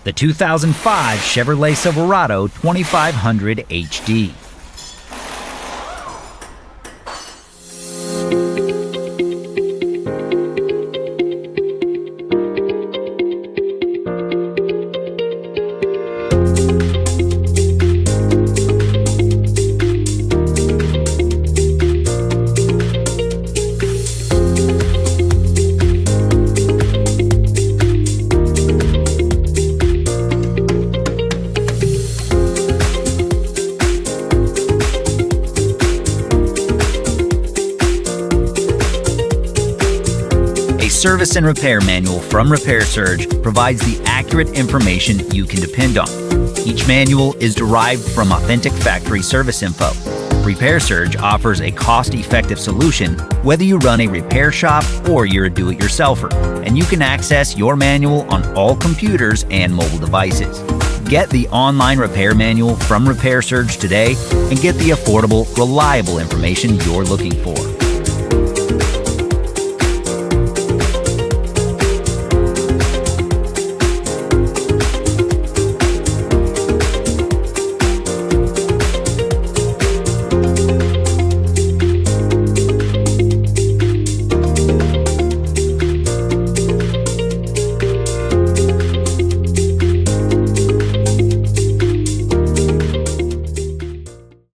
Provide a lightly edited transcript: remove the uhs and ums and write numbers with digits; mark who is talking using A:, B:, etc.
A: the 2005 Chevrolet Silverado 2500 HD. A service and repair manual from Repair Surge provides the accurate information you can depend on. Each manual is derived from authentic factory service info. Repair Surge offers a cost-effective solution whether you run a repair shop or you're a do-it-yourselfer, and you can access your manual on all computers and mobile devices. Get the online repair manual from Repair Surge today and get the affordable, reliable information you're looking for.